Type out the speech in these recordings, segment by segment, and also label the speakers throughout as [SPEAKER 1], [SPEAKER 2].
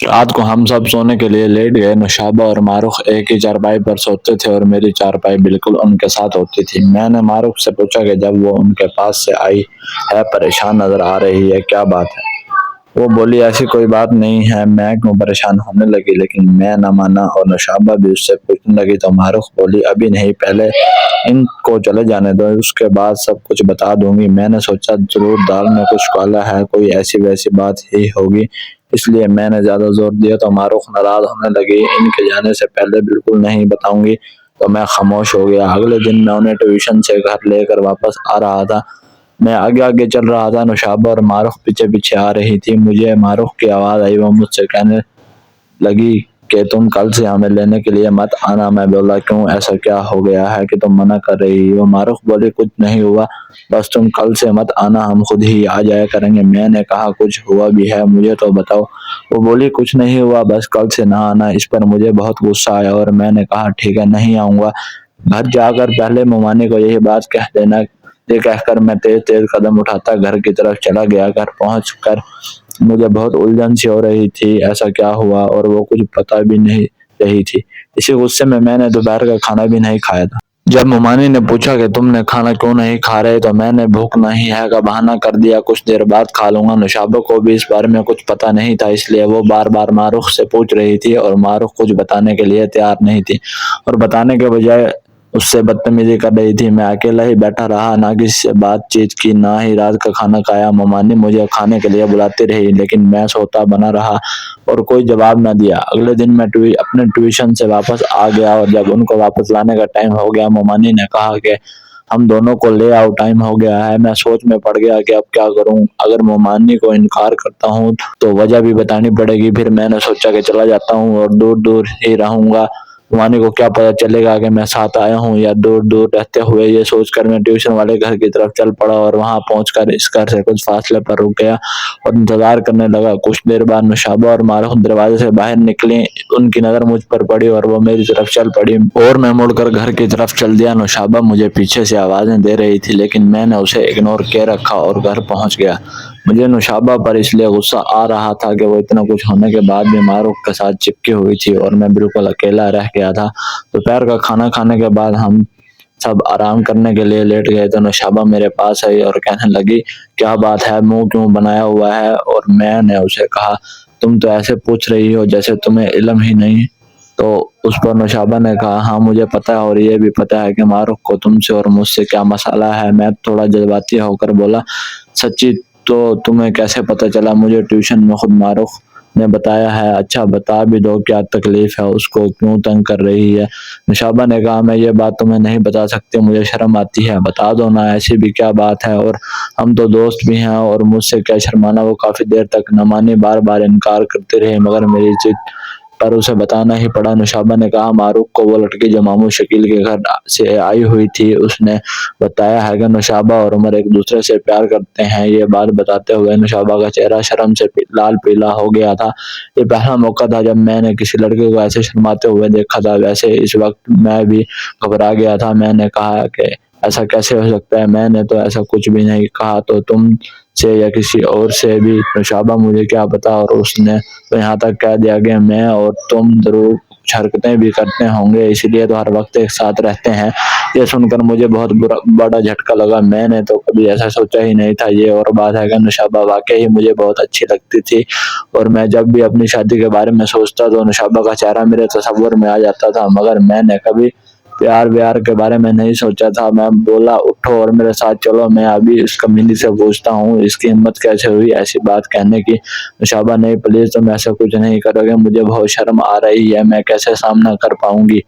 [SPEAKER 1] रात को हम सब सोने के लिए लेट गए। नौशाबा और मारूख एक ही चारपाई पर सोते थे और मेरी चारपाई बिल्कुल उनके साथ होती थी। मैंने मारूख से पूछा कि जब वो उनके पास से आई है, परेशान नजर आ रही है, क्या बात है? वो बोली, ऐसी कोई बात नहीं है। मैं क्यों परेशान होने लगी, लेकिन मैं न माना और नौशाबा भी उससे पूछने लगी तो मारूख बोली, अभी नहीं, पहले इनको चले जाने दो, उसके बाद सब कुछ बता दूंगी। मैंने सोचा जरूर दाल में कुछ काला है, कोई ऐसी वैसी बात ही होगी, इसलिए मैंने ज्यादा जोर दिया तो मारूख नाराज होने लगी। इनके जाने से पहले बिल्कुल नहीं बताऊंगी, तो मैं खामोश हो गया। अगले दिन मैं उन्हें ट्यूशन से घर लेकर वापस आ रहा था। मैं आगे आगे चल रहा था, नौशाबा और मारूख पीछे पीछे आ रही थी। मुझे मारूख की आवाज आई, वो मुझसे कहने लगी कि तुम कल से हमें लेने के लिए मत आना। मैं बोला, क्यों, ऐसा क्या हो गया है कि तुम मना कर रही हो? मारूख बोली, कुछ नहीं हुआ, बस तुम कल से मत आना, हम खुद ही आ जाया करेंगे। मैंने कहा, कुछ हुआ भी है, मुझे तो बताओ। वो बोली, कुछ नहीं हुआ, बस कल से ना आना। इस पर मुझे बहुत गुस्सा आया और मैंने कहा, ठीक है, नहीं आऊंगा। घर जाकर पहले ममानी को यही बात कह देना। ये कहकर मैं तेज तेज कदम उठाता घर की तरफ चला गया। घर पहुंच कर मुझे बहुत उलझन सी हो रही थी, ऐसा क्या हुआ और वो कुछ पता भी नहीं रही थी। इसी गुस्से में मैंने दोपहर का खाना भी नहीं खाया था। जब ममानी ने पूछा कि तुमने खाना क्यों नहीं खा रहे, तो मैंने भूख नहीं है का बहाना कर दिया, कुछ देर बाद खा लूंगा। नौशाबा को भी इस बारे में कुछ पता नहीं था, इसलिए वो बार बार मारूख से पूछ रही थी और मारूख कुछ बताने के लिए तैयार नहीं थी और बताने के बजाय उससे बदतमीजी कर रही थी। मैं अकेला ही बैठा रहा, ना किसी से बातचीत की, ना ही रात का खाना खाया। ममानी मुझे खाने के लिए बुलाती रही, लेकिन मैं सोता बना रहा और कोई जवाब न दिया। अगले दिन मैं अपने ट्यूशन से वापस आ गया और जब उनको वापस लाने का टाइम हो गया, ममानी ने कहा कि हम दोनों को ले आओ, टाइम हो गया है। मैं सोच में पड़ गया कि अब क्या करूं। अगर ममानी को इनकार करता हूं तो वजह भी बतानी पड़ेगी। फिर मैंने सोचा कि चला जाता हूं और दूर दूर ही रहूंगा, ममानी को क्या पता चलेगा कि मैं साथ आया हूँ या दूर दूर रहते हुए। ये सोचकर मैं ट्यूशन वाले घर की तरफ चल पड़ा और वहां पहुंचकर इस घर से कुछ फासले पर रुक गया और इंतजार करने लगा। कुछ देर बाद नौशाबा और मारूख दरवाजे से बाहर निकली। उनकी नजर मुझ पर पड़ी और वो मेरी तरफ चल पड़ी और मैं मुड़कर घर की तरफ चल दिया। नौशाबा मुझे पीछे से आवाजें दे रही थी, लेकिन मैंने उसे इग्नोर किए रखा और घर पहुंच गया। मुझे नौशाबा पर इसलिए गुस्सा आ रहा था कि वो इतना कुछ होने के बाद भी मारूख के साथ चिपकी हुई थी और मैं बिल्कुल अकेला रह गया था। दोपहर का खाना खाने के बाद हम सब आराम करने के लिए लेट गए तो नौशाबा मेरे पास आई और कहने लगी, क्या बात है, मुंह क्यों बनाया हुआ है? और मैंने उसे कहा, तुम तो ऐसे पूछ रही हो जैसे तुम्हें इल्म ही नहीं। तो उस पर नौशाबा ने कहा, हाँ मुझे पता है और ये भी पता है कि मारूख को तुमसे और मुझसे क्या मसाला है। मैं थोड़ा जज्बाती होकर बोला, सच्ची तो तुम्हें कैसे पता चला? मुझे ट्यूशन में खुद मारूख ने बताया है। अच्छा बता भी दो, क्या तकलीफ है, उसको क्यों तंग कर रही है? नौशाबा ने कहा, मैं ये बात तुम्हें नहीं बता सकती, मुझे शर्म आती है। बता दो ना, ऐसी भी क्या बात है, और हम तो दोस्त भी हैं और मुझसे क्या शर्माना। वो काफी देर तक न मानी, बार बार इनकार करती रही, मगर मेरी जिद पर उसे बताना ही पड़ा। नौशाबा ने कहा, मारूख को वो लड़की जो मामू शकील के घर से आई हुई थी, उसने बताया है कि नौशाबा और उमर एक दूसरे से प्यार करते हैं। ये बात बताते हुए नौशाबा का चेहरा शर्म से लाल पीला हो गया था। ये पहला मौका था जब मैंने किसी लड़के को ऐसे शर्माते हुए देखा था। वैसे इस वक्त मैं भी घबरा गया था। मैंने कहा कि ऐसा कैसे हो सकता है, मैंने तो ऐसा कुछ भी नहीं कहा, तो तुम से या किसी और से भी? नौशाबा, मुझे क्या पता। और उसने तो यहाँ तक कह दिया कि मैं और तुम जरूर कुछ हरकतें भी करते होंगे, इसलिए तो हर वक्त एक साथ रहते हैं। ये सुनकर मुझे बहुत बड़ा झटका लगा। मैंने तो कभी ऐसा सोचा ही नहीं था। ये और बात है कि नौशाबा वाकई ही मुझे बहुत अच्छी लगती थी और मैं जब भी अपनी शादी के बारे में सोचता तो नौशाबा का चेहरा मेरे तस्वुर में आ जाता था, मगर मैंने कभी प्यार व्यार के बारे में नहीं सोचा था। मैं बोला, उठो और मेरे साथ चलो, मैं अभी इस कमीनी से पूछता हूँ इसकी हिम्मत कैसे हुई ऐसी बात कहने की। नौशाबा, नहीं प्लीज, तुम ऐसा कुछ नहीं करोगे, मुझे बहुत शर्म आ रही है, मैं कैसे सामना कर पाऊंगी।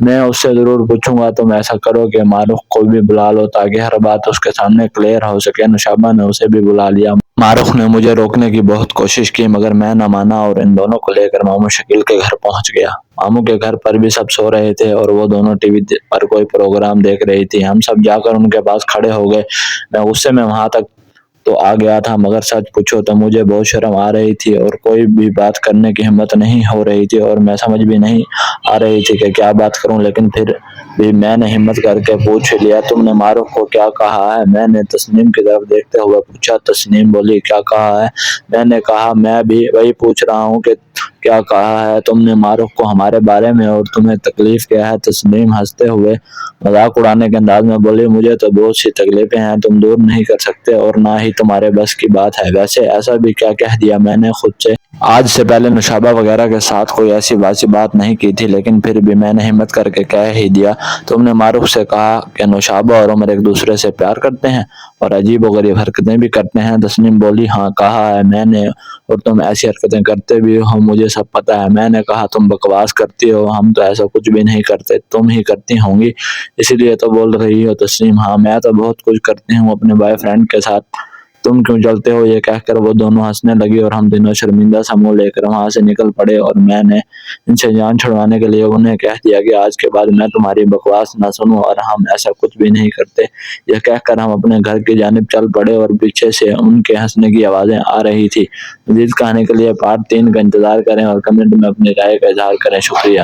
[SPEAKER 1] मैं उससे जरूर पूछूंगा, तुम ऐसा करो कि मारूख को भी बुला लो ताकि हर बात उसके सामने क्लियर हो सके। नौशाबा ने उसे भी बुला लिया। मारूख ने मुझे रोकने की बहुत कोशिश की, मगर मैं न माना और इन दोनों को लेकर मामू शकील के घर पहुंच गया। मामू के घर पर भी सब सो रहे थे और वो दोनों टीवी पर कोई प्रोग्राम देख रही थी। हम सब जाकर उनके पास खड़े हो गए। मैं गुस्से में वहां तक तो आ गया था, मगर सच पूछो तो मुझे बहुत शर्म आ रही थी और कोई भी बात करने की हिम्मत नहीं हो रही थी और मैं समझ भी नहीं आ रही थी कि क्या बात करूं। लेकिन फिर भी मैंने हिम्मत करके पूछ लिया, तुमने मारूख को क्या कहा है? मैंने तस्नीम की तरफ देखते हुए पूछा। तस्नीम बोली, क्या कहा है? मैंने कहा, मैं भी वही पूछ रहा हूँ कि کیا کہا ہے تم نے معروف کو ہمارے بارے میں اور تمہیں تکلیف کیا ہے؟ تسنیم ہنستے ہوئے مذاق اڑانے کے انداز میں بولی، مجھے تو بہت سی تکلیفیں ہیں، تم دور نہیں کر سکتے اور نہ ہی تمہارے بس کی بات ہے۔ ویسے ایسا بھی کیا کہہ دیا میں نے خود سے؟ آج سے پہلے نوشابہ وغیرہ کے ساتھ کوئی ایسی باسی بات نہیں کی تھی، لیکن پھر بھی میں نے ہمت کر کے کہہ ہی دیا۔ تم نے معروف سے کہا کہ نوشابہ اور عمر ایک دوسرے سے پیار کرتے ہیں اور عجیب و غریب حرکتیں بھی کرتے ہیں؟ تسنیم بولی، ہاں کہا ہے میں نے، اور تم ایسی حرکتیں کرتے بھی ہو مجھے سب پتہ ہے۔ میں نے کہا تم بکواس کرتی ہو، ہم تو ایسا کچھ بھی نہیں کرتے، تم ہی کرتی ہوں گی اسی لیے تو بول رہی ہو۔ تسنیم، ہاں میں تو بہت کچھ کرتی ہوں اپنے بوائے فرینڈ کے ساتھ، تم کیوں جلتے ہو؟ یہ کہہ کر وہ دونوں ہنسنے لگی اور ہم دونوں شرمندہ سا منہ لے کر وہاں سے نکل پڑے، اور میں نے ان سے جان چھڑوانے کے لیے انہیں کہہ دیا کہ آج کے بعد میں تمہاری بکواس نہ سنوں اور ہم ایسا کچھ بھی نہیں کرتے۔ یہ کہہ کر ہم اپنے گھر کی جانب چل پڑے اور پیچھے سے ان کے ہنسنے کی آوازیں آ رہی تھی۔ مزید کہانی کے لیے پارٹ 3 کا انتظار کریں اور کمنٹ میں اپنی رائے کا اظہار کریں۔ شکریہ۔